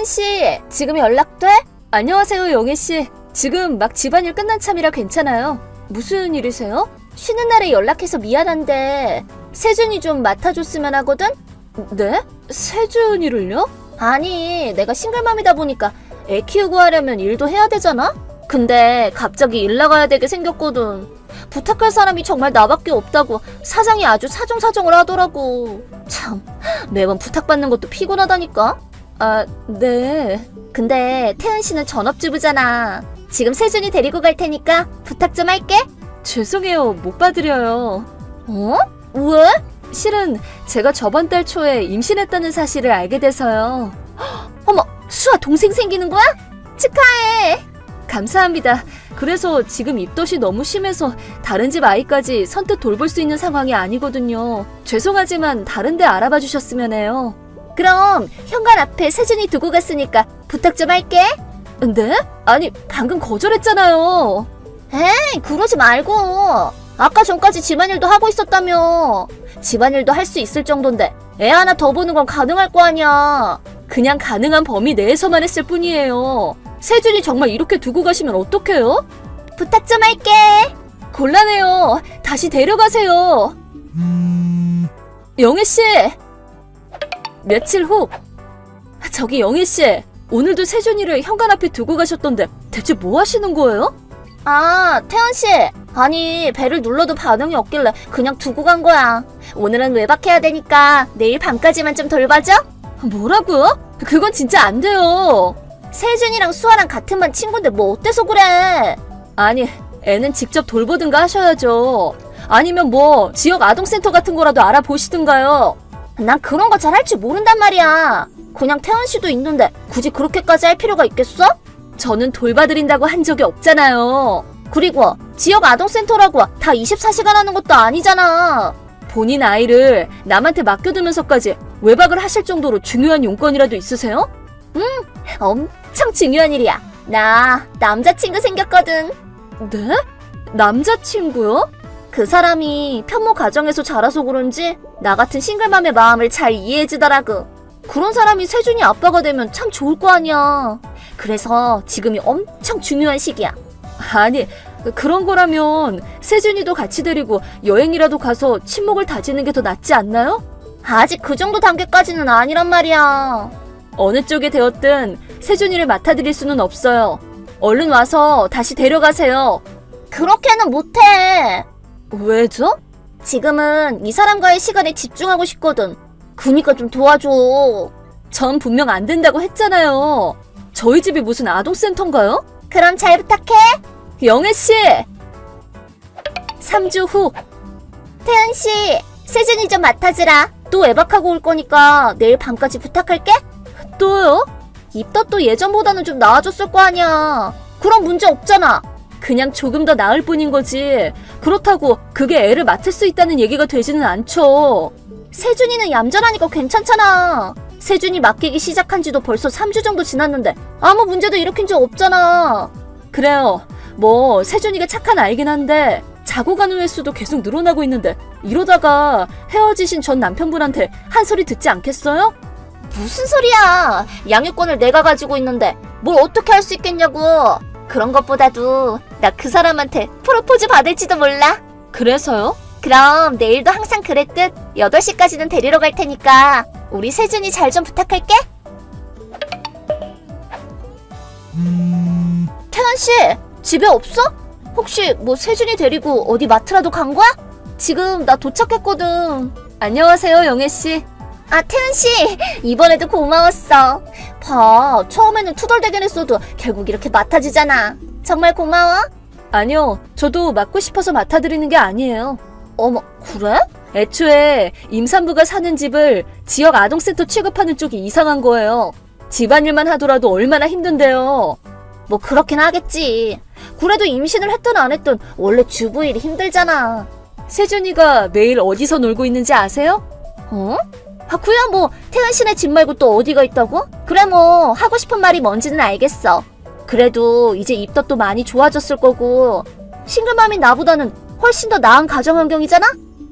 태은씨, 지금 연락돼? 안녕하세요, 영애씨. 지금 막 집안일 끝난 참이라 괜찮아요. 무슨 일이세요? 쉬는 날에 연락해서 미안한데 세준이 좀 맡아줬으면 하거든? 네? 세준이를요? 아니, 내가 싱글맘이다 보니까 애 키우고 하려면 일도 해야 되잖아? 근데 갑자기 일 나가야 되게 생겼거든. 부탁할 사람이 정말 나밖에 없다고 사장이 아주 사정사정을 하더라고. 참, 매번 부탁받는 것도 피곤하다니까? 아, 네. 근데 태은 씨는 전업주부잖아. 지금 세준이 데리고 갈 테니까 부탁 좀 할게. 죄송해요, 못 봐드려요. 어? 왜? 실은 제가 저번 달 초에 임신했다는 사실을 알게 돼서요. 어머, 수아 동생 생기는 거야? 축하해. 감사합니다. 그래서 지금 입덧이 너무 심해서 다른 집 아이까지 선뜻 돌볼 수 있는 상황이 아니거든요. 죄송하지만 다른 데 알아봐 주셨으면 해요. 그럼 현관 앞에 세준이 두고 갔으니까 부탁 좀 할게. 네? 아니, 방금 거절했잖아요. 에이, 그러지 말고. 아까 전까지 집안일도 하고 있었다며. 집안일도 할 수 있을 정도인데 애 하나 더 보는 건 가능할 거 아니야. 그냥 가능한 범위 내에서만 했을 뿐이에요. 세준이 정말 이렇게 두고 가시면 어떡해요? 부탁 좀 할게. 곤란해요. 다시 데려가세요. 영애씨! 며칠 후. 저기 영애씨, 오늘도 세준이를 현관 앞에 두고 가셨던데 대체 뭐 하시는 거예요? 아, 태연씨. 아니, 벨을 눌러도 반응이 없길래 그냥 두고 간 거야. 오늘은 외박해야 되니까 내일 밤까지만 좀 돌봐줘? 뭐라고요? 그건 진짜 안 돼요. 세준이랑 수아랑 같은 반 친구인데 뭐 어때서 그래? 아니, 애는 직접 돌보든가 하셔야죠. 아니면 뭐 지역 아동센터 같은 거라도 알아보시든가요. 난 그런 거 잘 할 줄 모른단 말이야. 그냥 태연 씨도 있는데 굳이 그렇게까지 할 필요가 있겠어? 저는 돌봐드린다고 한 적이 없잖아요. 그리고 지역 아동센터라고 다 24시간 하는 것도 아니잖아. 본인 아이를 남한테 맡겨두면서까지 외박을 하실 정도로 중요한 용건이라도 있으세요? 엄청 중요한 일이야. 나 남자친구 생겼거든. 네? 남자친구요? 그 사람이 편모 가정에서 자라서 그런지 나 같은 싱글맘의 마음을 잘 이해해주더라고. 그런 사람이 세준이 아빠가 되면 참 좋을 거 아니야. 그래서 지금이 엄청 중요한 시기야. 아니, 그런 거라면 세준이도 같이 데리고 여행이라도 가서 친목을 다지는 게 더 낫지 않나요? 아직 그 정도 단계까지는 아니란 말이야. 어느 쪽에 되었든 세준이를 맡아드릴 수는 없어요. 얼른 와서 다시 데려가세요. 그렇게는 못해. 왜죠? 지금은 이 사람과의 시간에 집중하고 싶거든. 그니까 좀 도와줘. 전 분명 안 된다고 했잖아요. 저희 집이 무슨 아동센터인가요? 그럼 잘 부탁해. 영애씨! 3주 후. 태은씨, 세준이 좀 맡아주라. 또 외박하고 올 거니까 내일 밤까지 부탁할게. 또요? 입덧도 예전보다는 좀 나아졌을 거 아니야. 그럼 문제 없잖아. 그냥 조금 더 나을 뿐인 거지. 그렇다고 그게 애를 맡을 수 있다는 얘기가 되지는 않죠. 세준이는 얌전하니까 괜찮잖아. 세준이 맡기기 시작한 지도 벌써 3주 정도 지났는데 아무 문제도 일으킨 적 없잖아. 그래요. 뭐 세준이가 착한 아이긴 한데 자고 가는 횟수도 계속 늘어나고 있는데 이러다가 헤어지신 전 남편분한테 한 소리 듣지 않겠어요? 무슨 소리야. 양육권을 내가 가지고 있는데 뭘 어떻게 할 수 있겠냐고. 그런 것보다도 나 그 사람한테 프로포즈 받을지도 몰라. 그래서요? 그럼 내일도 항상 그랬듯 8시까지는 데리러 갈 테니까 우리 세준이 잘 좀 부탁할게. 태연씨, 집에 없어? 혹시 뭐 세준이 데리고 어디 마트라도 간 거야? 지금 나 도착했거든. 안녕하세요, 영애씨. 아, 태은씨, 이번에도 고마웠어. 봐, 처음에는 투덜대긴 했어도 결국 이렇게 맡아주잖아. 정말 고마워. 아니요, 저도 맡고 싶어서 맡아드리는 게 아니에요. 어머, 그래? 애초에 임산부가 사는 집을 지역 아동센터 취급하는 쪽이 이상한 거예요. 집안일만 하더라도 얼마나 힘든데요. 뭐 그렇긴 하겠지. 그래도 임신을 했든 안 했든 원래 주부일이 힘들잖아. 세준이가 매일 어디서 놀고 있는지 아세요? 어? 아, 그야 뭐 태은씨네 집 말고 또 어디가 있다고? 그래 뭐 하고 싶은 말이 뭔지는 알겠어. 그래도 이제 입덧도 많이 좋아졌을 거고 싱글맘인 나보다는 훨씬 더 나은 가정 환경이잖아?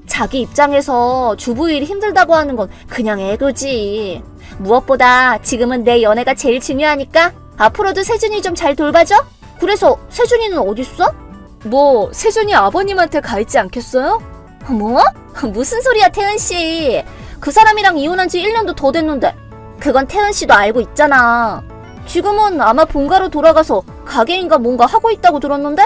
자기 입장에서 주부일이 힘들다고 하는 건 그냥 애교지. 무엇보다 지금은 내 연애가 제일 중요하니까 앞으로도 세준이 좀 잘 돌봐줘? 그래서 세준이는 어딨어? 뭐 세준이 아버님한테 가 있지 않겠어요? 뭐? 무슨 소리야 태은씨. 그 사람이랑 이혼한 지 1년도 더 됐는데. 그건 태은씨도 알고 있잖아. 지금은 아마 본가로 돌아가서 가게인가 뭔가 하고 있다고 들었는데?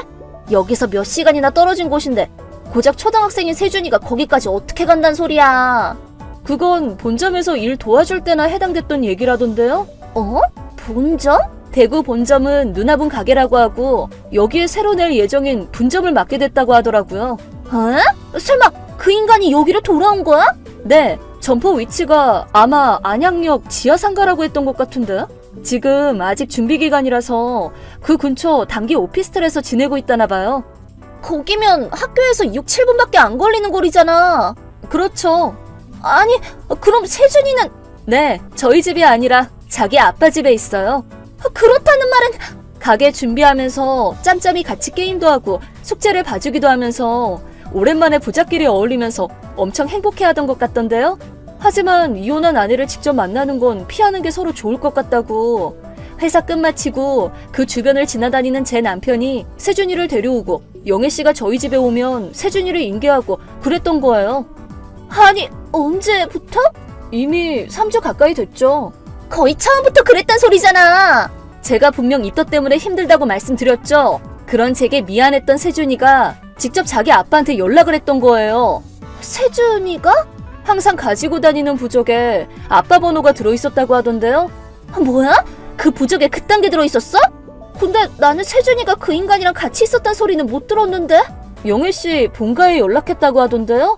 여기서 몇 시간이나 떨어진 곳인데 고작 초등학생인 세준이가 거기까지 어떻게 간단 소리야. 그건 본점에서 일 도와줄 때나 해당됐던 얘기라던데요? 본점? 대구 본점은 누나분 가게라고 하고 여기에 새로 낼 예정인 분점을 맡게 됐다고 하더라고요. 설마 그 인간이 여기로 돌아온 거야? 네, 점포 위치가 아마 안양역 지하상가라고 했던 것 같은데? 지금 아직 준비 기간이라서 그 근처 단기 오피스텔에서 지내고 있다나 봐요. 거기면 학교에서 6, 7분밖에 안 걸리는 거리잖아. 그렇죠. 아니, 그럼 세준이는? 네, 저희 집이 아니라 자기 아빠 집에 있어요. 그렇다는 말은 가게 준비하면서 짬짬이 같이 게임도 하고 숙제를 봐주기도 하면서 오랜만에 부자끼리 어울리면서 엄청 행복해하던 것 같던데요. 하지만 이혼한 아내를 직접 만나는 건 피하는 게 서로 좋을 것 같다고. 회사 끝마치고 그 주변을 지나다니는 제 남편이 세준이를 데려오고 영애 씨가 저희 집에 오면 세준이를 인계하고 그랬던 거예요. 아니, 언제부터? 이미 3주 가까이 됐죠. 거의 처음부터 그랬단 소리잖아. 제가 분명 입덧 때문에 힘들다고 말씀드렸죠. 그런 제게 미안했던 세준이가 직접 자기 아빠한테 연락을 했던 거예요. 세준이가? 항상 가지고 다니는 부적에 아빠 번호가 들어있었다고 하던데요. 뭐야? 그 부적에 그딴 게 들어있었어? 근데 나는 세준이가 그 인간이랑 같이 있었단 소리는 못 들었는데? 영애씨 본가에 연락했다고 하던데요?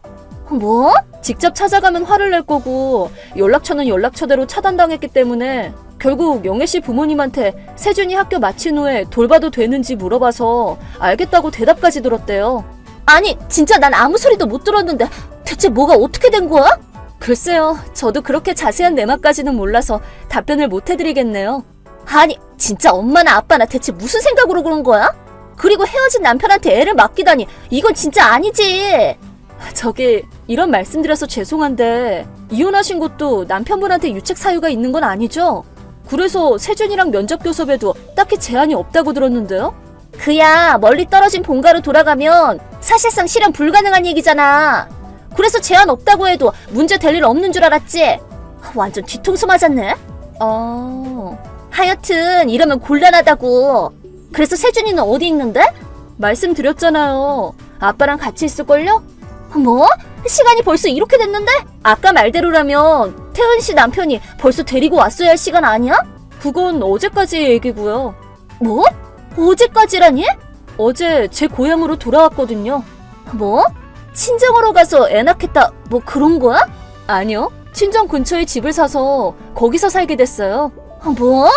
뭐? 직접 찾아가면 화를 낼 거고 연락처는 연락처대로 차단당했기 때문에 결국 영애씨 부모님한테 세준이 학교 마친 후에 돌봐도 되는지 물어봐서 알겠다고 대답까지 들었대요. 아니, 진짜 난 아무 소리도 못 들었는데 대체 뭐가 어떻게 된 거야? 글쎄요, 저도 그렇게 자세한 내막까지는 몰라서 답변을 못 해드리겠네요. 아니, 진짜 엄마나 아빠나 대체 무슨 생각으로 그런 거야? 그리고 헤어진 남편한테 애를 맡기다니, 이건 진짜 아니지. 저기 이런 말씀드려서 죄송한데 이혼하신 것도 남편분한테 유책 사유가 있는 건 아니죠? 그래서 세준이랑 면접 교섭에도 딱히 제한이 없다고 들었는데요? 그야 멀리 떨어진 본가로 돌아가면 사실상 실현 불가능한 얘기잖아. 그래서 제한 없다고 해도 문제 될 일 없는 줄 알았지? 완전 뒤통수 맞았네. 하여튼 이러면 곤란하다고. 그래서 세준이는 어디 있는데? 말씀드렸잖아요. 아빠랑 같이 있을걸요? 뭐? 시간이 벌써 이렇게 됐는데? 아까 말대로라면 태은 씨 남편이 벌써 데리고 왔어야 할 시간 아니야? 그건 어제까지의 얘기고요. 뭐? 어제까지라니? 어제 제 고향으로 돌아왔거든요. 뭐? 친정으로 가서 애 낳겠다 뭐 그런 거야? 아니요. 친정 근처에 집을 사서 거기서 살게 됐어요. 뭐?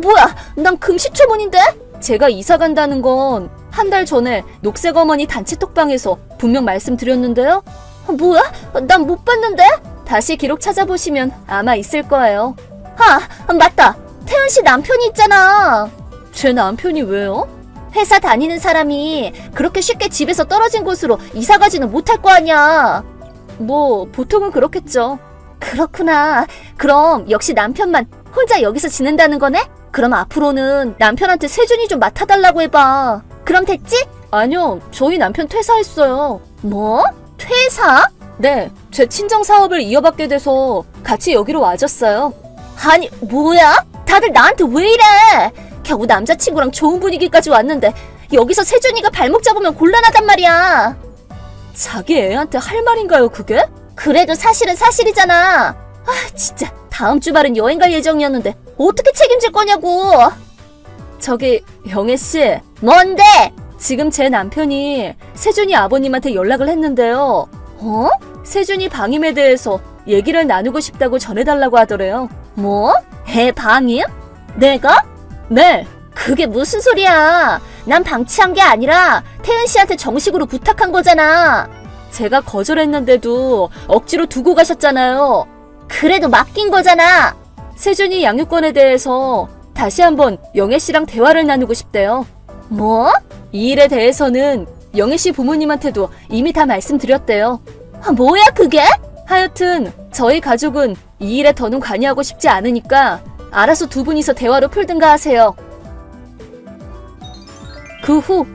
뭐야? 난 금시초문인데? 제가 이사 간다는 건 한 달 전에 녹색 어머니 단체 톡방에서 분명 말씀드렸는데요. 뭐야? 난 못 봤는데? 다시 기록 찾아보시면 아마 있을 거예요. 아, 맞다. 태은 씨 남편이 있잖아. 제 남편이 왜요? 회사 다니는 사람이 그렇게 쉽게 집에서 떨어진 곳으로 이사 가지는 못할 거 아니야. 뭐 보통은 그렇겠죠. 그렇구나. 그럼 역시 남편만 혼자 여기서 지낸다는 거네? 그럼 앞으로는 남편한테 세준이 좀 맡아달라고 해봐. 그럼 됐지? 아니요, 저희 남편 퇴사했어요. 뭐? 퇴사? 네, 제 친정 사업을 이어받게 돼서 같이 여기로 와줬어요. 아니, 뭐야? 다들 나한테 왜 이래? 겨우 남자친구랑 좋은 분위기까지 왔는데 여기서 세준이가 발목 잡으면 곤란하단 말이야. 자기 애한테 할 말인가요, 그게? 그래도 사실은 사실이잖아. 아, 진짜 다음 주말은 여행 갈 예정이었는데 어떻게 책임질 거냐고. 저기 영애씨. 뭔데? 지금 제 남편이 세준이 아버님한테 연락을 했는데요. 세준이 방임에 대해서 얘기를 나누고 싶다고 전해달라고 하더래요. 뭐? 애 방임? 내가? 네. 그게 무슨 소리야. 난 방치한 게 아니라 태은 씨한테 정식으로 부탁한 거잖아. 제가 거절했는데도 억지로 두고 가셨잖아요. 그래도 맡긴 거잖아. 세준이 양육권에 대해서 다시 한번 영애 씨랑 대화를 나누고 싶대요. 뭐? 이 일에 대해서는 영애 씨 부모님한테도 이미 다 말씀드렸대요. 뭐야 그게? 하여튼 저희 가족은 이 일에 더는 관여하고 싶지 않으니까 알아서 두 분이서 대화로 풀든가 하세요. 그 후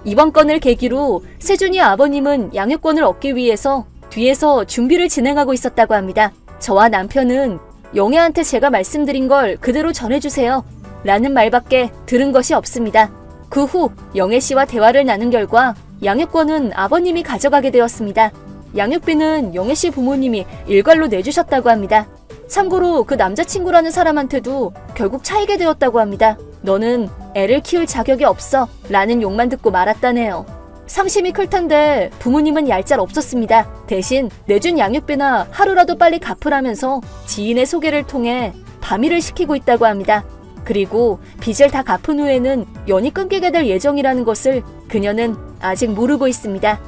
이번 건을 계기로 세준이 아버님은 양육권을 얻기 위해서 뒤에서 준비를 진행하고 있었다고 합니다. 저와 남편은 영애한테 제가 말씀드린 걸 그대로 전해주세요 라는 말밖에 들은 것이 없습니다. 그 후 영애 씨와 대화를 나눈 결과 양육권은 아버님이 가져가게 되었습니다. 양육비는 영애 씨 부모님이 일괄로 내주셨다고 합니다. 참고로 그 남자친구라는 사람한테도 결국 차이게 되었다고 합니다. 너는 애를 키울 자격이 없어 라는 욕만 듣고 말았다네요. 상심이 클 텐데 부모님은 얄짤 없었습니다. 대신 내준 양육비나 하루라도 빨리 갚으라면서 지인의 소개를 통해 밤일을 시키고 있다고 합니다. 그리고 빚을 다 갚은 후에는 연이 끊기게 될 예정이라는 것을 그녀는 아직 모르고 있습니다.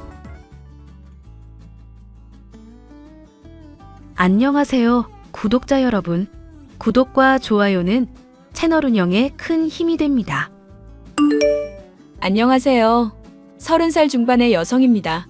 안녕하세요, 구독자 여러분. 구독과 좋아요는 채널 운영에 큰 힘이 됩니다. 안녕하세요. 30살 중반의 여성입니다.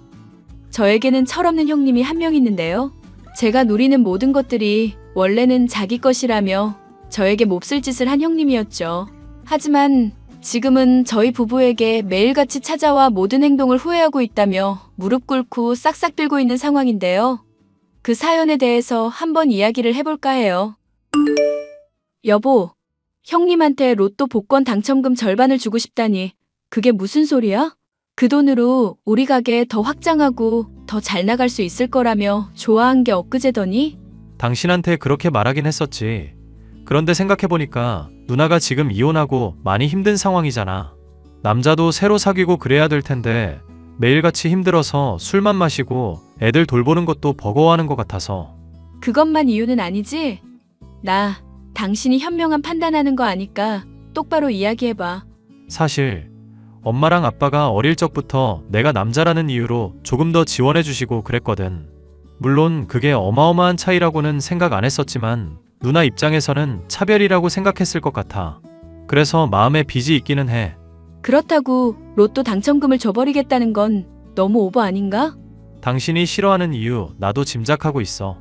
저에게는 철없는 형님이 한 명 있는데요. 제가 누리는 모든 것들이 원래는 자기 것이라며 저에게 몹쓸 짓을 한 형님이었죠. 하지만 지금은 저희 부부에게 매일같이 찾아와 모든 행동을 후회하고 있다며 무릎 꿇고 싹싹 빌고 있는 상황인데요. 그 사연에 대해서 한번 이야기를 해볼까 해요. 여보, 형님한테 로또 복권 당첨금 절반을 주고 싶다니 그게 무슨 소리야? 그 돈으로 우리 가게 더 확장하고 더 잘 나갈 수 있을 거라며 좋아한 게 엊그제더니? 당신한테 그렇게 말하긴 했었지. 그런데 생각해보니까 누나가 지금 이혼하고 많이 힘든 상황이잖아. 남자도 새로 사귀고 그래야 될 텐데 매일같이 힘들어서 술만 마시고 애들 돌보는 것도 버거워하는 것 같아서. 그것만 이유는 아니지? 나 당신이 현명한 판단하는 거 아니까 똑바로 이야기해봐. 사실 엄마랑 아빠가 어릴 적부터 내가 남자라는 이유로 조금 더 지원해 주시고 그랬거든. 물론 그게 어마어마한 차이라고는 생각 안 했었지만 누나 입장에서는 차별이라고 생각했을 것 같아. 그래서 마음에 빚이 있기는 해. 그렇다고 로또 당첨금을 줘버리겠다는 건 너무 오버 아닌가? 당신이 싫어하는 이유 나도 짐작하고 있어.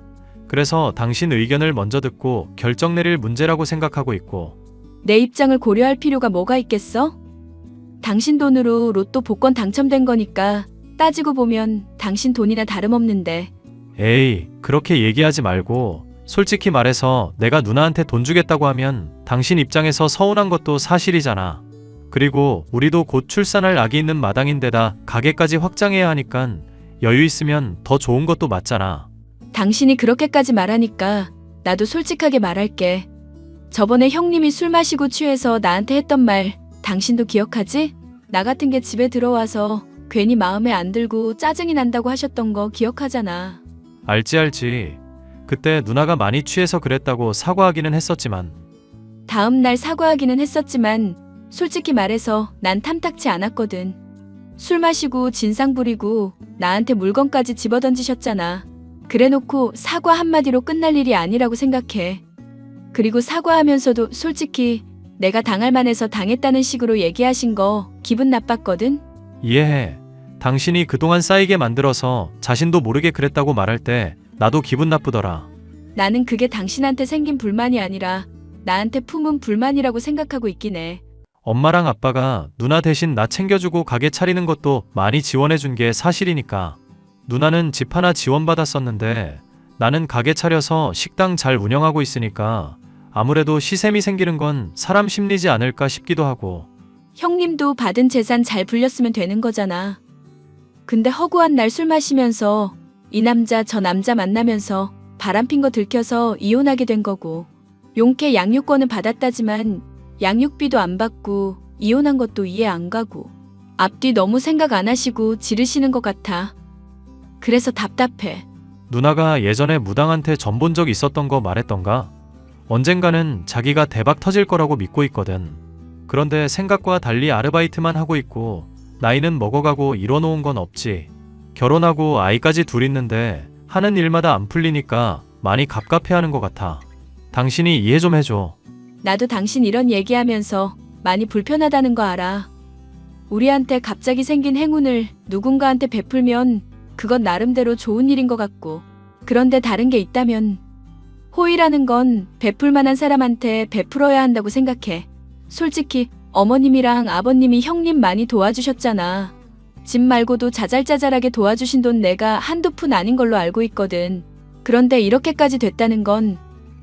그래서 당신 의견을 먼저 듣고 결정 내릴 문제라고 생각하고 있고. 내 입장을 고려할 필요가 뭐가 있겠어? 당신 돈으로 로또 복권 당첨된 거니까 따지고 보면 당신 돈이나 다름없는데. 에이, 그렇게 얘기하지 말고 솔직히 말해서 내가 누나한테 돈 주겠다고 하면 당신 입장에서 서운한 것도 사실이잖아. 그리고 우리도 곧 출산할 아기 있는 마당인데다 가게까지 확장해야 하니깐 여유 있으면 더 좋은 것도 맞잖아. 당신이 그렇게까지 말하니까 나도 솔직하게 말할게. 저번에 형님이 술 마시고 취해서 나한테 했던 말 당신도 기억하지? 나 같은 게 집에 들어와서 괜히 마음에 안 들고 짜증이 난다고 하셨던 거 기억하잖아. 알지. 그때 누나가 많이 취해서 그랬다고 사과하기는 했었지만. 다음 날 사과하기는 했었지만 솔직히 말해서 난 탐탁치 않았거든. 술 마시고 진상 부리고 나한테 물건까지 집어던지셨잖아. 그래놓고 사과 한마디로 끝날 일이 아니라고 생각해. 그리고 사과하면서도 솔직히 내가 당할 만해서 당했다는 식으로 얘기하신 거 기분 나빴거든? 이해해. 당신이 그동안 쌓이게 만들어서 자신도 모르게 그랬다고 말할 때 나도 기분 나쁘더라. 나는 그게 당신한테 생긴 불만이 아니라 나한테 품은 불만이라고 생각하고 있긴 해. 엄마랑 아빠가 누나 대신 나 챙겨주고 가게 차리는 것도 많이 지원해준 게 사실이니까. 누나는 집 하나 지원받았었는데 나는 가게 차려서 식당 잘 운영하고 있으니까 아무래도 시샘이 생기는 건 사람 심리지 않을까 싶기도 하고. 형님도 받은 재산 잘 불렸으면 되는 거잖아. 근데 허구한 날 술 마시면서 이 남자 저 남자 만나면서 바람핀 거 들켜서 이혼하게 된 거고, 용케 양육권은 받았다지만 양육비도 안 받고 이혼한 것도 이해 안 가고 앞뒤 너무 생각 안 하시고 지르시는 것 같아. 그래서 답답해. 누나가 예전에 무당한테 전 본 적 있었던 거 말했던가? 언젠가는 자기가 대박 터질 거라고 믿고 있거든. 그런데 생각과 달리 아르바이트만 하고 있고 나이는 먹어가고 이뤄놓은 건 없지. 결혼하고 아이까지 둘 있는데 하는 일마다 안 풀리니까 많이 갑갑해하는 것 같아. 당신이 이해 좀 해줘. 나도 당신 이런 얘기하면서 많이 불편하다는 거 알아. 우리한테 갑자기 생긴 행운을 누군가한테 베풀면 그건 나름대로 좋은 일인 것 같고, 그런데 다른 게 있다면 호의라는 건 베풀 만한 사람한테 베풀어야 한다고 생각해. 솔직히 어머님이랑 아버님이 형님 많이 도와주셨잖아. 집 말고도 자잘자잘하게 도와주신 돈 내가 한두 푼 아닌 걸로 알고 있거든. 그런데 이렇게까지 됐다는 건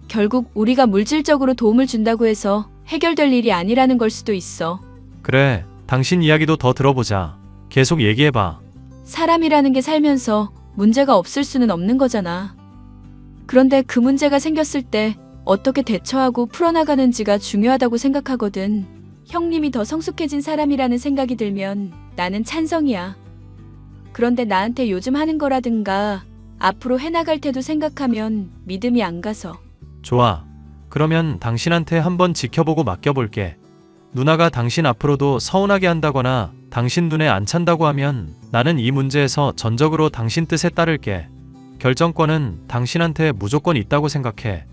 결국 우리가 물질적으로 도움을 준다고 해서 해결될 일이 아니라는 걸 수도 있어. 그래, 당신 이야기도 더 들어보자. 계속 얘기해봐. 사람이라는 게 살면서 문제가 없을 수는 없는 거잖아. 그런데 그 문제가 생겼을 때 어떻게 대처하고 풀어나가는지가 중요하다고 생각하거든. 형님이 더 성숙해진 사람이라는 생각이 들면 나는 찬성이야. 그런데 나한테 요즘 하는 거라든가 앞으로 해나갈 때도 생각하면 믿음이 안 가서. 좋아. 그러면 당신한테 한번 지켜보고 맡겨볼게. 누나가 당신 앞으로도 서운하게 한다거나 당신 눈에 안 찬다고 하면 나는 이 문제에서 전적으로 당신 뜻에 따를게. 결정권은 당신한테 무조건 있다고 생각해.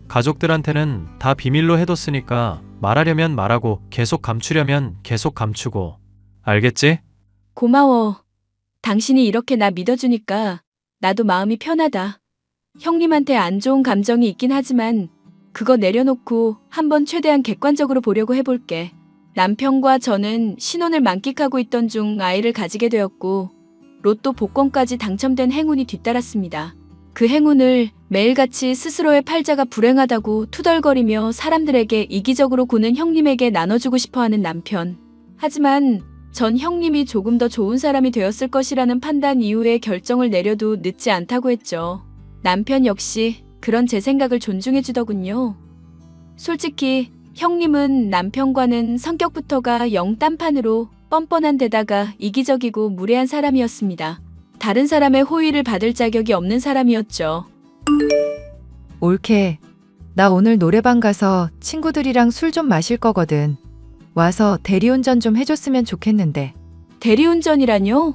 가족들한테는 다 비밀로 해뒀으니까 말하려면 말하고 계속 감추려면 계속 감추고. 알겠지? 고마워. 당신이 이렇게 나 믿어주니까 나도 마음이 편하다. 형님한테 안 좋은 감정이 있긴 하지만 그거 내려놓고 한번 최대한 객관적으로 보려고 해볼게. 남편과 저는 신혼을 만끽하고 있던 중 아이를 가지게 되었고 로또 복권까지 당첨된 행운이 뒤따랐습니다. 그 행운을 매일같이 스스로의 팔자가 불행하다고 투덜거리며 사람들에게 이기적으로 구는 형님에게 나눠주고 싶어하는 남편. 하지만 전 형님이 조금 더 좋은 사람이 되었을 것이라는 판단 이후에 결정을 내려도 늦지 않다고 했죠. 남편 역시 그런 제 생각을 존중해 주더군요. 솔직히 형님은 남편과는 성격부터가 영 딴판으로 뻔뻔한 데다가 이기적이고 무례한 사람이었습니다. 다른 사람의 호의를 받을 자격이 없는 사람이었죠. 올케, 나 오늘 노래방 가서 친구들이랑 술 좀 마실 거거든. 와서 대리운전 좀 해줬으면 좋겠는데. 대리운전이라뇨?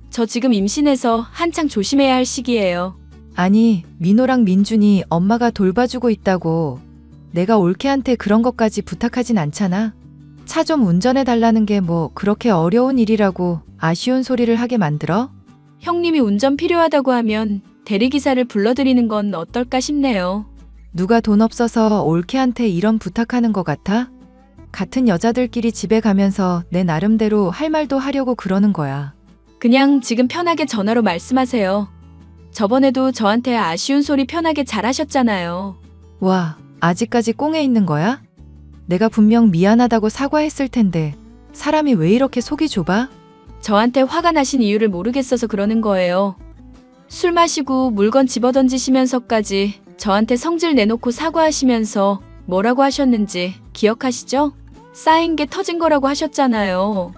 저 지금 임신해서 한창 조심해야 할 시기예요. 아니, 민호랑 민준이 엄마가 돌봐주고 있다고. 내가 올케한테 그런 것까지 부탁하진 않잖아. 차 좀 운전해 달라는 게 뭐 그렇게 어려운 일이라고 아쉬운 소리를 하게 만들어? 형님이 운전 필요하다고 하면 대리기사를 불러드리는 건 어떨까 싶네요. 누가 돈 없어서 올케한테 이런 부탁하는 것 같아? 같은 여자들끼리 집에 가면서 내 나름대로 할 말도 하려고 그러는 거야. 그냥 지금 편하게 전화로 말씀하세요. 저번에도 저한테 아쉬운 소리 편하게 잘하셨잖아요. 와, 아직까지 꽁에 있는 거야? 내가 분명 미안하다고 사과했을 텐데 사람이 왜 이렇게 속이 좁아? 저한테 화가 나신 이유를 모르겠어서 그러는 거예요. 술 마시고 물건 집어던지시면서까지 저한테 성질 내놓고 사과하시면서 뭐라고 하셨는지 기억하시죠? 쌓인 게 터진 거라고 하셨잖아요.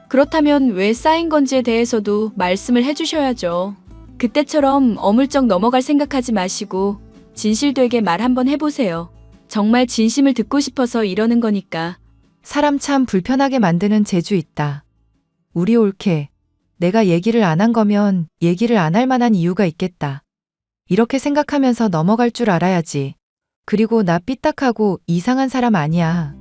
그렇다면 왜 쌓인 건지에 대해서도 말씀을 해주셔야죠. 그때처럼 어물쩍 넘어갈 생각하지 마시고 진실되게 말 한번 해보세요. 정말 진심을 듣고 싶어서 이러는 거니까. 사람 참 불편하게 만드는 재주 있다. 우리 올케, 내가 얘기를 안 한 거면 얘기를 안 할 만한 이유가 있겠다. 이렇게 생각하면서 넘어갈 줄 알아야지. 그리고 나 삐딱하고 이상한 사람 아니야.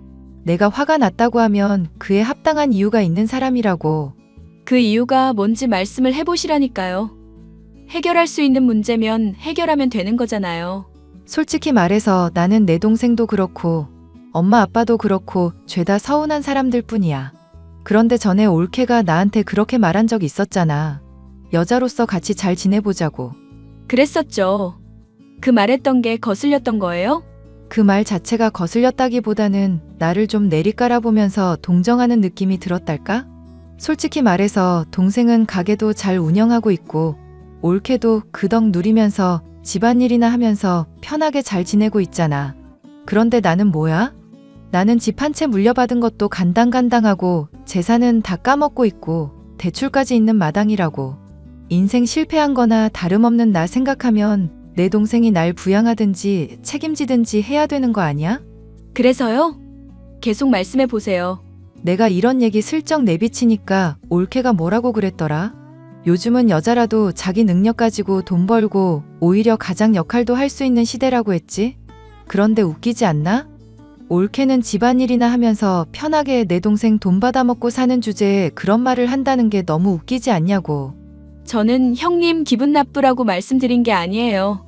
내가 화가 났다고 하면 그에 합당한 이유가 있는 사람이라고. 그 이유가 뭔지 말씀을 해보시라니까요. 해결할 수 있는 문제면 해결하면 되는 거잖아요. 솔직히 말해서 나는 내 동생도 그렇고 엄마 아빠도 그렇고 죄다 서운한 사람들 뿐이야. 그런데 전에 올케가 나한테 그렇게 말한 적 있었잖아. 여자로서 같이 잘 지내보자고. 그랬었죠. 그 말했던 게 거슬렸던 거예요? 그 말 자체가 거슬렸다기보다는 나를 좀 내리깔아보면서 동정하는 느낌이 들었달까? 솔직히 말해서 동생은 가게도 잘 운영하고 있고 올케도 그 덕 누리면서 집안일이나 하면서 편하게 잘 지내고 있잖아. 그런데 나는 뭐야? 나는 집 한 채 물려받은 것도 간당간당하고 재산은 다 까먹고 있고 대출까지 있는 마당이라고. 인생 실패한 거나 다름없는 나 생각하면 내 동생이 날 부양하든지 책임지든지 해야 되는 거 아니야? 그래서요? 계속 말씀해 보세요. 내가 이런 얘기 슬쩍 내비치니까 올케가 뭐라고 그랬더라? 요즘은 여자라도 자기 능력 가지고 돈 벌고 오히려 가장 역할도 할 수 있는 시대라고 했지? 그런데 웃기지 않나? 올케는 집안일이나 하면서 편하게 내 동생 돈 받아먹고 사는 주제에 그런 말을 한다는 게 너무 웃기지 않냐고. 저는 형님 기분 나쁘라고 말씀드린 게 아니에요.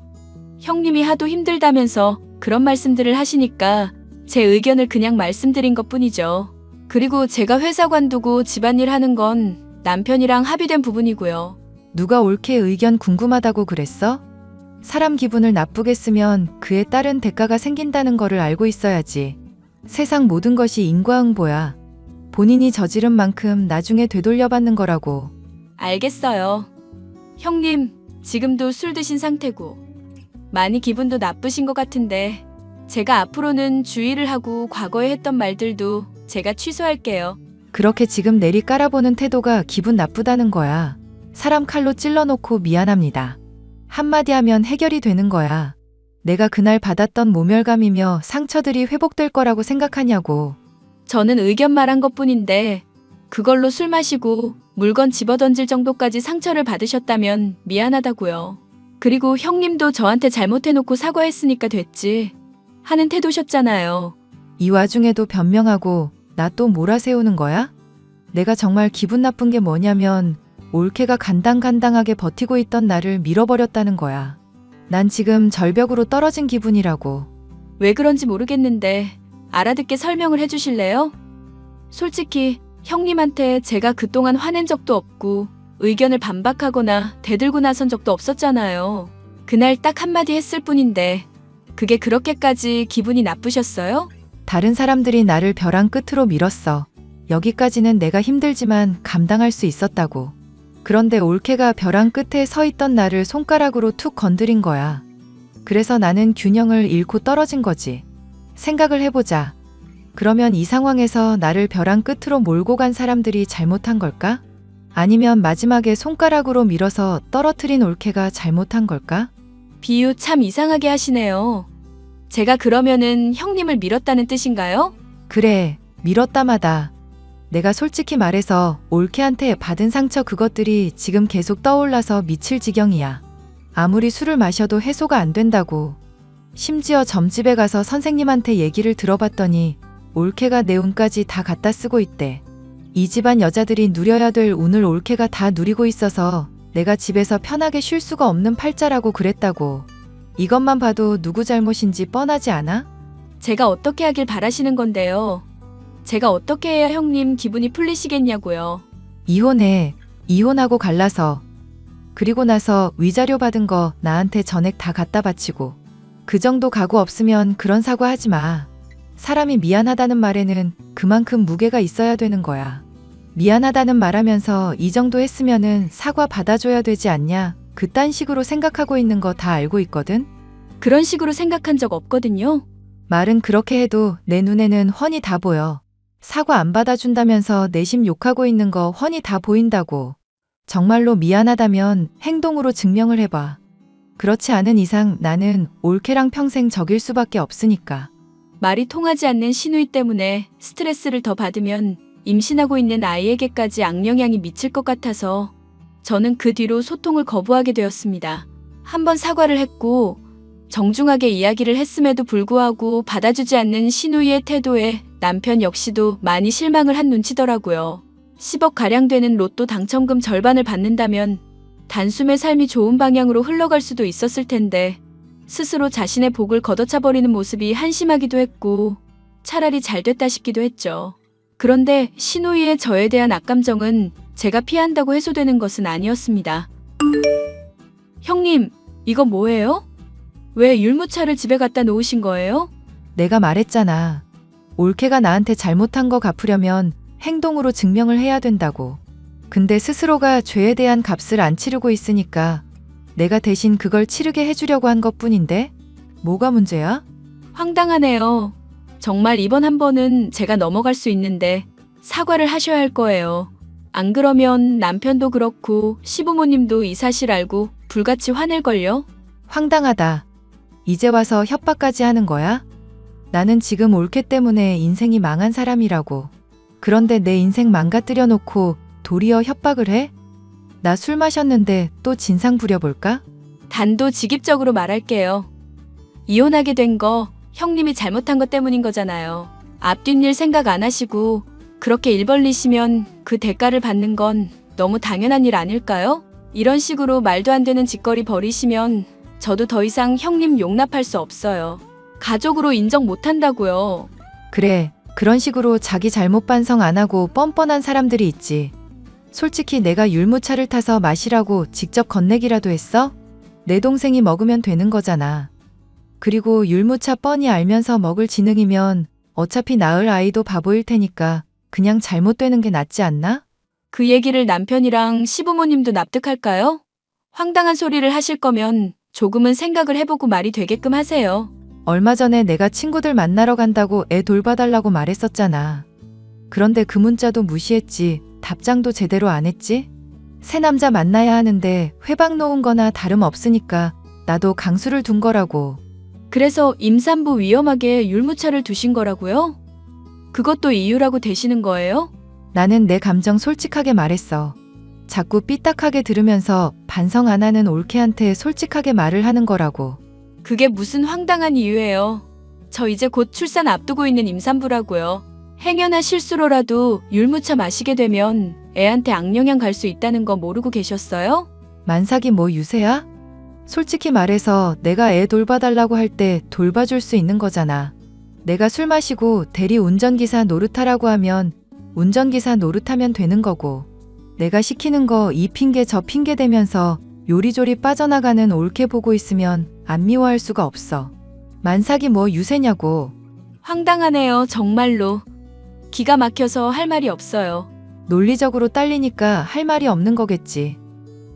형님이 하도 힘들다면서 그런 말씀들을 하시니까 제 의견을 그냥 말씀드린 것뿐이죠. 그리고 제가 회사 관두고 집안일 하는 건 남편이랑 합의된 부분이고요. 누가 옳게 의견 궁금하다고 그랬어? 사람 기분을 나쁘게 쓰면 그에 따른 대가가 생긴다는 거를 알고 있어야지. 세상 모든 것이 인과응보야. 본인이 저지른 만큼 나중에 되돌려받는 거라고. 알겠어요. 형님, 지금도 술 드신 상태고 많이 기분도 나쁘신 것 같은데 제가 앞으로는 주의를 하고 과거에 했던 말들도 제가 취소할게요. 그렇게 지금 내리 깔아보는 태도가 기분 나쁘다는 거야. 사람 칼로 찔러놓고 미안합니다. 한마디 하면 해결이 되는 거야. 내가 그날 받았던 모멸감이며 상처들이 회복될 거라고 생각하냐고. 저는 의견 말한 것뿐인데 그걸로 술 마시고 물건 집어던질 정도까지 상처를 받으셨다면 미안하다고요. 그리고 형님도 저한테 잘못해놓고 사과했으니까 됐지 하는 태도셨잖아요. 이 와중에도 변명하고 나 또 몰아세우는 거야? 내가 정말 기분 나쁜 게 뭐냐면 올케가 간당간당하게 버티고 있던 나를 밀어버렸다는 거야. 난 지금 절벽으로 떨어진 기분이라고. 왜 그런지 모르겠는데 알아듣게 설명을 해주실래요? 솔직히 형님한테 제가 그동안 화낸 적도 없고 의견을 반박하거나 대들고 나선 적도 없었잖아요. 그날 딱 한마디 했을 뿐인데 그게 그렇게까지 기분이 나쁘셨어요? 다른 사람들이 나를 벼랑 끝으로 밀었어. 여기까지는 내가 힘들지만 감당할 수 있었다고. 그런데 올케가 벼랑 끝에 서 있던 나를 손가락으로 툭 건드린 거야. 그래서 나는 균형을 잃고 떨어진 거지. 생각을 해보자. 그러면 이 상황에서 나를 벼랑 끝으로 몰고 간 사람들이 잘못한 걸까? 아니면 마지막에 손가락으로 밀어서 떨어뜨린 올케가 잘못한 걸까? 비유 참 이상하게 하시네요. 제가 그러면은 형님을 밀었다는 뜻인가요? 그래, 밀었다마다. 내가 솔직히 말해서 올케한테 받은 상처 그것들이 지금 계속 떠올라서 미칠 지경이야. 아무리 술을 마셔도 해소가 안 된다고. 심지어 점집에 가서 선생님한테 얘기를 들어봤더니 올케가 내 운까지 다 갖다 쓰고 있대. 이 집안 여자들이 누려야 될 운을 올케가 다 누리고 있어서 내가 집에서 편하게 쉴 수가 없는 팔자라고 그랬다고. 이것만 봐도 누구 잘못인지 뻔하지 않아? 제가 어떻게 하길 바라시는 건데요. 제가 어떻게 해야 형님 기분이 풀리시겠냐고요. 이혼해. 이혼하고 갈라서. 그리고 나서 위자료 받은 거 나한테 전액 다 갖다 바치고. 그 정도 각오 없으면 그런 사과 하지 마. 사람이 미안하다는 말에는 그만큼 무게가 있어야 되는 거야. 미안하다는 말하면서 이 정도 했으면은 사과 받아줘야 되지 않냐? 그딴 식으로 생각하고 있는 거 다 알고 있거든? 그런 식으로 생각한 적 없거든요. 말은 그렇게 해도 내 눈에는 훤히 다 보여. 사과 안 받아준다면서 내심 욕하고 있는 거 훤히 다 보인다고. 정말로 미안하다면 행동으로 증명을 해봐. 그렇지 않은 이상 나는 올케랑 평생 적일 수밖에 없으니까. 말이 통하지 않는 시누이 때문에 스트레스를 더 받으면 임신하고 있는 아이에게까지 악영향이 미칠 것 같아서 저는 그 뒤로 소통을 거부하게 되었습니다. 한번 사과를 했고 정중하게 이야기를 했음에도 불구하고 받아주지 않는 시누이의 태도에 남편 역시도 많이 실망을 한 눈치더라고요. 10억가량 되는 로또 당첨금 절반을 받는다면 단숨에 삶이 좋은 방향으로 흘러갈 수도 있었을 텐데 스스로 자신의 복을 걷어차버리는 모습이 한심하기도 했고 차라리 잘 됐다 싶기도 했죠. 그런데 시누이의 저에 대한 악감정은 제가 피한다고 해소되는 것은 아니었습니다. 형님, 이거 뭐예요? 왜 율무차를 집에 갖다 놓으신 거예요? 내가 말했잖아. 올케가 나한테 잘못한 거 갚으려면 행동으로 증명을 해야 된다고. 근데 스스로가 죄에 대한 값을 안 치르고 있으니까 내가 대신 그걸 치르게 해주려고 한 것뿐인데? 뭐가 문제야? 황당하네요. 정말 이번 한 번은 제가 넘어갈 수 있는데 사과를 하셔야 할 거예요. 안 그러면 남편도 그렇고 시부모님도 이 사실 알고 불같이 화낼걸요? 황당하다. 이제 와서 협박까지 하는 거야? 나는 지금 올케 때문에 인생이 망한 사람이라고. 그런데 내 인생 망가뜨려 놓고 도리어 협박을 해? 나 술 마셨는데 또 진상 부려볼까? 단도직입적으로 말할게요. 이혼하게 된 거 형님이 잘못한 것 때문인 거잖아요. 앞뒷일 생각 안 하시고 그렇게 일 벌리시면 그 대가를 받는 건 너무 당연한 일 아닐까요? 이런 식으로 말도 안 되는 짓거리 벌이시면 저도 더 이상 형님 용납할 수 없어요. 가족으로 인정 못한다고요. 그래, 그런 식으로 자기 잘못 반성 안 하고 뻔뻔한 사람들이 있지. 솔직히 내가 율무차를 타서 마시라고 직접 건네기라도 했어? 내 동생이 먹으면 되는 거잖아. 그리고 율무차 뻔히 알면서 먹을 지능이면 어차피 낳을 아이도 바보일 테니까 그냥 잘못되는 게 낫지 않나? 그 얘기를 남편이랑 시부모님도 납득할까요? 황당한 소리를 하실 거면 조금은 생각을 해보고 말이 되게끔 하세요. 얼마 전에 내가 친구들 만나러 간다고 애 돌봐달라고 말했었잖아. 그런데 그 문자도 무시했지. 답장도 제대로 안 했지? 새 남자 만나야 하는데 회방 놓은 거나 다름없으니까 나도 강수를 둔 거라고. 그래서 임산부 위험하게 율무차를 두신 거라고요? 그것도 이유라고 되시는 거예요? 나는 내 감정 솔직하게 말했어. 자꾸 삐딱하게 들으면서 반성 안 하는 올케한테 솔직하게 말을 하는 거라고. 그게 무슨 황당한 이유예요. 저 이제 곧 출산 앞두고 있는 임산부라고요. 행여나 실수로라도 율무차 마시게 되면 애한테 악영향 갈 수 있다는 거 모르고 계셨어요? 만삭이 뭐 유세야? 솔직히 말해서 내가 애 돌봐달라고 할 때 돌봐줄 수 있는 거잖아. 내가 술 마시고 대리 운전기사 노릇하라고 하면 운전기사 노릇하면 되는 거고, 내가 시키는 거 이 핑계 저 핑계 대면서 요리조리 빠져나가는 올케 보고 있으면 안 미워할 수가 없어. 만삭이 뭐 유세냐고. 황당하네요, 정말로. 기가 막혀서 할 말이 없어요. 논리적으로 딸리니까 할 말이 없는 거겠지.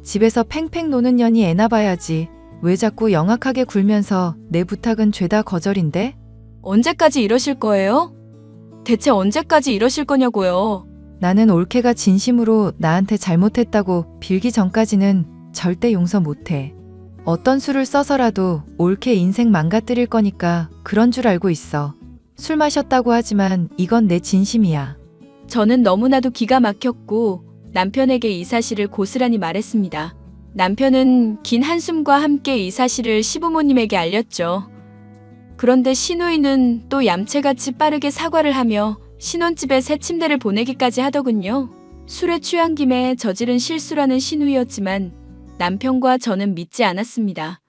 집에서 팽팽 노는 년이 애나 봐야지. 왜 자꾸 영악하게 굴면서 내 부탁은 죄다 거절인데? 언제까지 이러실 거예요? 대체 언제까지 이러실 거냐고요. 나는 올케가 진심으로 나한테 잘못했다고 빌기 전까지는 절대 용서 못해. 어떤 수를 써서라도 올케 인생 망가뜨릴 거니까 그런 줄 알고 있어. 술 마셨다고 하지만 이건 내 진심이야. 저는 너무나도 기가 막혔고 남편에게 이 사실을 고스란히 말했습니다. 남편은 긴 한숨과 함께 이 사실을 시부모님에게 알렸죠. 그런데 시누이는 또 얌체같이 빠르게 사과를 하며 신혼집에 새 침대를 보내기까지 하더군요. 술에 취한 김에 저지른 실수라는 시누이였지만 남편과 저는 믿지 않았습니다.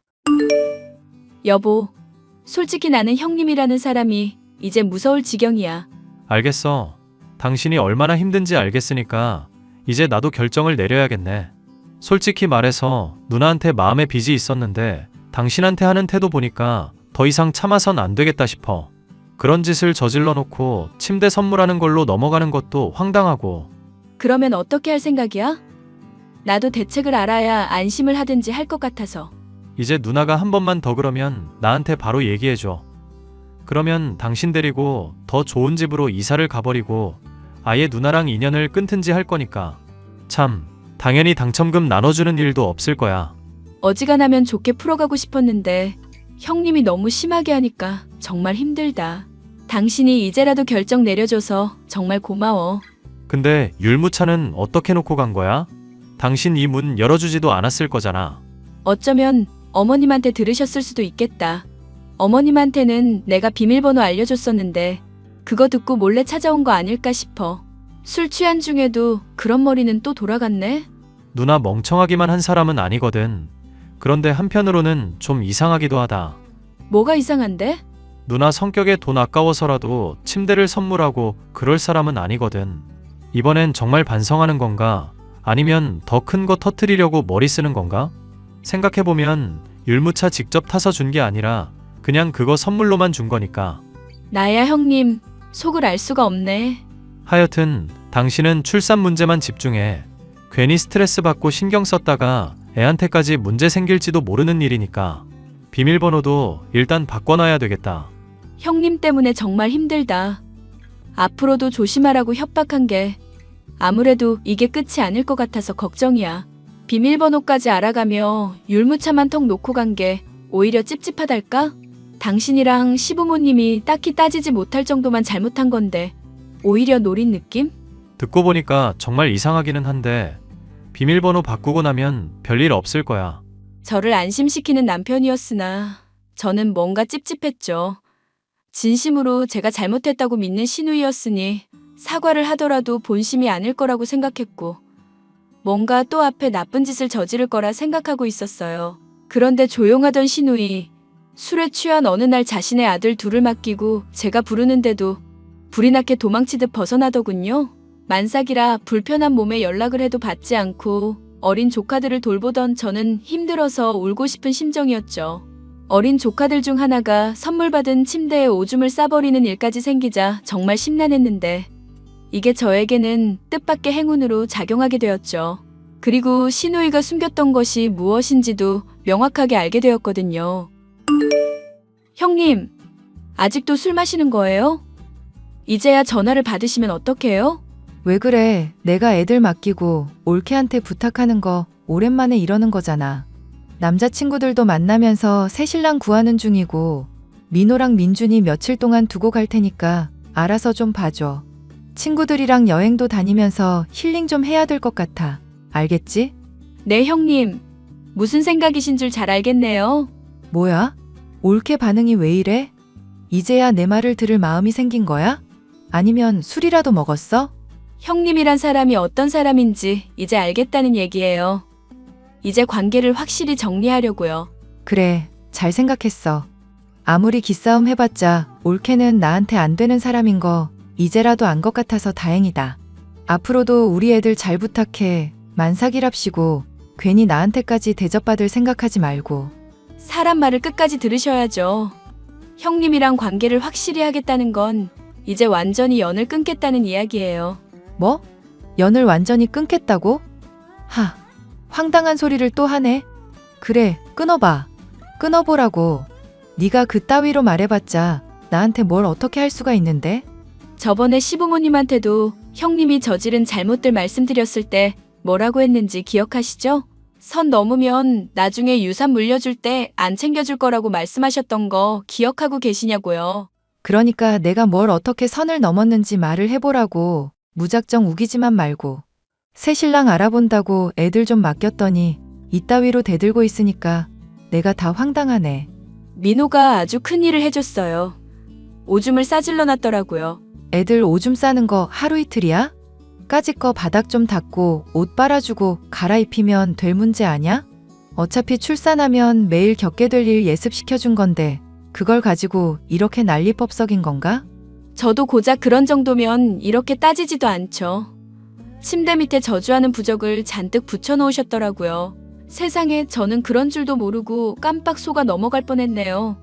여보, 솔직히 나는 형님이라는 사람이 이제 무서울 지경이야. 알겠어. 당신이 얼마나 힘든지 알겠으니까 이제 나도 결정을 내려야겠네. 솔직히 말해서 누나한테 마음의 빚이 있었는데 당신한테 하는 태도 보니까 더 이상 참아선 안 되겠다 싶어. 그런 짓을 저질러 놓고 침대 선물하는 걸로 넘어가는 것도 황당하고. 그러면 어떻게 할 생각이야? 나도 대책을 알아야 안심을 하든지 할 것 같아서. 이제 누나가 한 번만 더 그러면 나한테 바로 얘기해줘. 그러면 당신 데리고 더 좋은 집으로 이사를 가버리고 아예 누나랑 인연을 끊든지 할 거니까. 참, 당연히 당첨금 나눠주는 일도 없을 거야. 어지간하면 좋게 풀어가고 싶었는데 형님이 너무 심하게 하니까 정말 힘들다. 당신이 이제라도 결정 내려줘서 정말 고마워. 근데 율무차는 어떻게 놓고 간 거야? 당신 이 문 열어주지도 않았을 거잖아. 어쩌면 어머님한테 들으셨을 수도 있겠다. 어머님한테는 내가 비밀번호 알려줬었는데 그거 듣고 몰래 찾아온 거 아닐까 싶어. 술 취한 중에도 그런 머리는 또 돌아갔네? 누나 멍청하기만 한 사람은 아니거든. 그런데 한편으로는 좀 이상하기도 하다. 뭐가 이상한데? 누나 성격에 돈 아까워서라도 침대를 선물하고 그럴 사람은 아니거든. 이번엔 정말 반성하는 건가? 아니면 더 큰 거 터트리려고 머리 쓰는 건가? 생각해보면 율무차 직접 타서 준 게 아니라 그냥 그거 선물로만 준 거니까. 나야 형님, 속을 알 수가 없네. 하여튼 당신은 출산 문제만 집중해. 괜히 스트레스 받고 신경 썼다가 애한테까지 문제 생길지도 모르는 일이니까. 비밀번호도 일단 바꿔놔야 되겠다. 형님 때문에 정말 힘들다. 앞으로도 조심하라고 협박한 게 아무래도 이게 끝이 아닐 것 같아서 걱정이야. 비밀번호까지 알아가며 율무차만 턱 놓고 간 게 오히려 찝찝하달까? 당신이랑 시부모님이 딱히 따지지 못할 정도만 잘못한 건데 오히려 노린 느낌? 듣고 보니까 정말 이상하기는 한데 비밀번호 바꾸고 나면 별일 없을 거야. 저를 안심시키는 남편이었으나 저는 뭔가 찝찝했죠. 진심으로 제가 잘못했다고 믿는 시누이였으니 사과를 하더라도 본심이 아닐 거라고 생각했고 뭔가 또 앞에 나쁜 짓을 저지를 거라 생각하고 있었어요. 그런데 조용하던 시누이, 술에 취한 어느 날 자신의 아들 둘을 맡기고 제가 부르는데도 불이 나게 도망치듯 벗어나더군요. 만삭이라 불편한 몸에 연락을 해도 받지 않고 어린 조카들을 돌보던 저는 힘들어서 울고 싶은 심정이었죠. 어린 조카들 중 하나가 선물 받은 침대에 오줌을 싸버리는 일까지 생기자 정말 심란했는데 이게 저에게는 뜻밖의 행운으로 작용하게 되었죠. 그리고 시누이가 숨겼던 것이 무엇인지도 명확하게 알게 되었거든요. 형님, 아직도 술 마시는 거예요? 이제야 전화를 받으시면 어떡해요? 왜 그래? 내가 애들 맡기고 올케한테 부탁하는 거 오랜만에 이러는 거잖아. 남자친구들도 만나면서 새신랑 구하는 중이고 민호랑 민준이 며칠 동안 두고 갈 테니까 알아서 좀 봐줘. 친구들이랑 여행도 다니면서 힐링 좀 해야 될 것 같아. 알겠지? 네, 형님. 무슨 생각이신 줄 잘 알겠네요. 뭐야? 올케 반응이 왜 이래? 이제야 내 말을 들을 마음이 생긴 거야? 아니면 술이라도 먹었어? 형님이란 사람이 어떤 사람인지 이제 알겠다는 얘기예요. 이제 관계를 확실히 정리하려고요. 그래, 잘 생각했어. 아무리 기싸움 해봤자 올케는 나한테 안 되는 사람인 거 이제라도 안 것 같아서 다행이다. 앞으로도 우리 애들 잘 부탁해. 만삭이랍시고 괜히 나한테까지 대접받을 생각하지 말고. 사람 말을 끝까지 들으셔야죠. 형님이랑 관계를 확실히 하겠다는 건 이제 완전히 연을 끊겠다는 이야기예요. 뭐? 연을 완전히 끊겠다고? 하, 황당한 소리를 또 하네. 그래, 끊어봐. 끊어보라고. 네가 그따위로 말해봤자 나한테 뭘 어떻게 할 수가 있는데? 저번에 시부모님한테도 형님이 저지른 잘못들 말씀드렸을 때 뭐라고 했는지 기억하시죠? 선 넘으면 나중에 유산 물려줄 때 안 챙겨줄 거라고 말씀하셨던 거 기억하고 계시냐고요. 그러니까 내가 뭘 어떻게 선을 넘었는지 말을 해보라고. 무작정 우기지만 말고. 새 신랑 알아본다고 애들 좀 맡겼더니 이따위로 대들고 있으니까 내가 다 황당하네. 민호가 아주 큰일을 해줬어요. 오줌을 싸질러 놨더라고요. 애들 오줌 싸는 거 하루 이틀이야? 까짓 거 바닥 좀 닦고 옷 빨아주고 갈아입히면 될 문제 아냐? 어차피 출산하면 매일 겪게 될 일 예습시켜준 건데 그걸 가지고 이렇게 난리법석인 건가? 저도 고작 그런 정도면 이렇게 따지지도 않죠. 침대 밑에 저주하는 부적을 잔뜩 붙여놓으셨더라고요. 세상에 저는 그런 줄도 모르고 깜빡 속아 넘어갈 뻔했네요.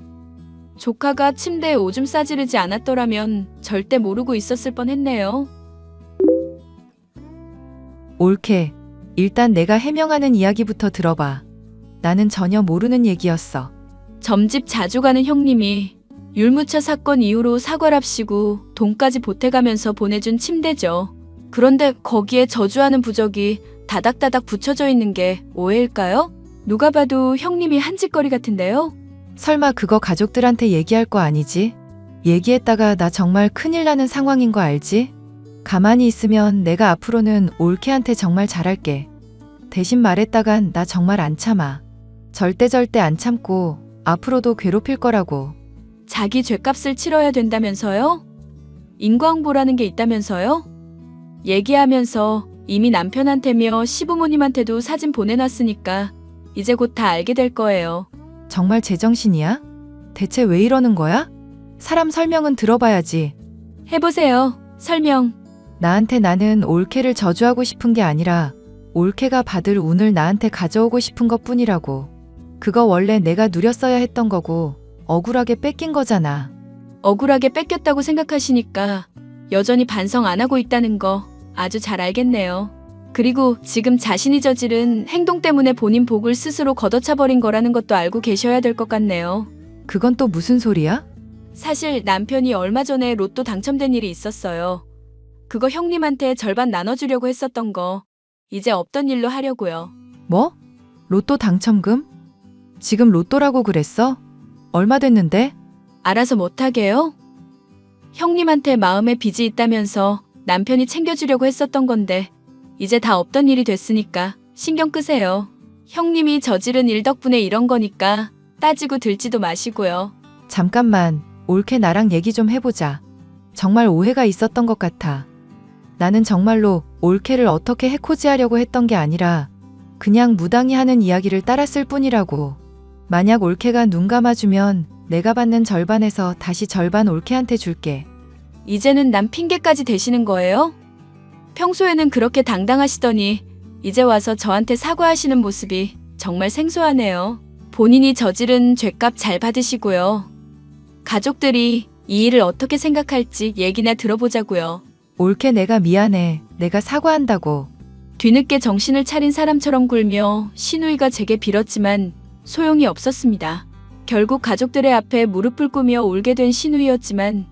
조카가 침대에 오줌 싸지르지 않았더라면 절대 모르고 있었을 뻔했네요. 옳게. 일단 내가 해명하는 이야기부터 들어봐. 나는 전혀 모르는 얘기였어. 점집 자주 가는 형님이 율무차 사건 이후로 사과랍시고 돈까지 보태가면서 보내준 침대죠. 그런데 거기에 저주하는 부적이 다닥다닥 붙여져 있는 게 오해일까요? 누가 봐도 형님이 한 짓거리 같은데요? 설마 그거 가족들한테 얘기할 거 아니지? 얘기했다가 나 정말 큰일 나는 상황인 거 알지? 가만히 있으면 내가 앞으로는 올케한테 정말 잘할게. 대신 말했다간 나 정말 안 참아. 절대 안 참고 앞으로도 괴롭힐 거라고. 자기 죗값을 치러야 된다면서요? 인과응보라는 게 있다면서요? 얘기하면서 이미 남편한테며 시부모님한테도 사진 보내놨으니까 이제 곧 다 알게 될 거예요. 정말 제정신이야? 대체 왜 이러는 거야? 사람 설명은 들어봐야지. 해보세요. 설명. 나한테 나는 올케를 저주하고 싶은 게 아니라 올케가 받을 운을 나한테 가져오고 싶은 것 뿐이라고. 그거 원래 내가 누렸어야 했던 거고 억울하게 뺏긴 거잖아. 억울하게 뺏겼다고 생각하시니까 여전히 반성 안 하고 있다는 거 아주 잘 알겠네요. 그리고 지금 자신이 저지른 행동 때문에 본인 복을 스스로 걷어차버린 거라는 것도 알고 계셔야 될 것 같네요. 그건 또 무슨 소리야? 사실 남편이 얼마 전에 로또 당첨된 일이 있었어요. 그거 형님한테 절반 나눠주려고 했었던 거 이제 없던 일로 하려고요. 뭐? 로또 당첨금? 지금 로또라고 그랬어? 얼마 됐는데? 알아서 못하게요? 형님한테 마음에 빚이 있다면서 남편이 챙겨주려고 했었던 건데 이제 다 없던 일이 됐으니까 신경 끄세요. 형님이 저지른 일 덕분에 이런 거니까 따지고 들지도 마시고요. 잠깐만, 올케 나랑 얘기 좀 해보자. 정말 오해가 있었던 것 같아. 나는 정말로 올케를 어떻게 해코지하려고 했던 게 아니라 그냥 무당이 하는 이야기를 따랐을 뿐이라고. 만약 올케가 눈 감아주면 내가 받는 절반에서 다시 절반 올케한테 줄게. 이제는 남 핑계까지 대시는 거예요? 평소에는 그렇게 당당하시더니 이제 와서 저한테 사과하시는 모습이 정말 생소하네요. 본인이 저지른 죗값 잘 받으시고요. 가족들이 이 일을 어떻게 생각할지 얘기나 들어보자고요. 올케 내가 미안해. 내가 사과한다고. 뒤늦게 정신을 차린 사람처럼 굴며 시누이가 제게 빌었지만 소용이 없었습니다. 결국 가족들의 앞에 무릎을 꿇며 울게 된 시누이였지만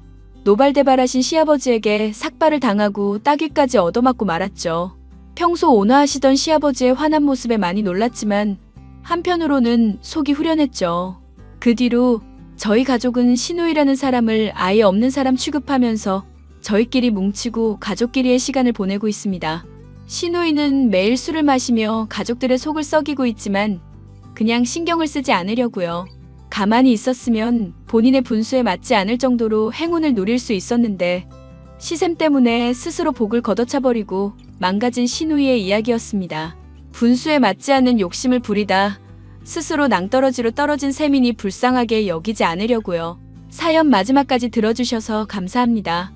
노발대발하신 시아버지에게 삭발을 당하고 따귀까지 얻어맞고 말았죠. 평소 온화하시던 시아버지의 화난 모습에 많이 놀랐지만 한편으로는 속이 후련했죠. 그 뒤로 저희 가족은 시누이라는 사람을 아예 없는 사람 취급하면서 저희끼리 뭉치고 가족끼리의 시간을 보내고 있습니다. 시누이는 매일 술을 마시며 가족들의 속을 썩이고 있지만 그냥 신경을 쓰지 않으려고요. 가만히 있었으면 본인의 분수에 맞지 않을 정도로 행운을 누릴 수 있었는데 시샘 때문에 스스로 복을 걷어차버리고 망가진 시누이의 이야기였습니다. 분수에 맞지 않는 욕심을 부리다 스스로 낭떠러지로 떨어진 셈이니 불쌍하게 여기지 않으려고요. 사연 마지막까지 들어주셔서 감사합니다.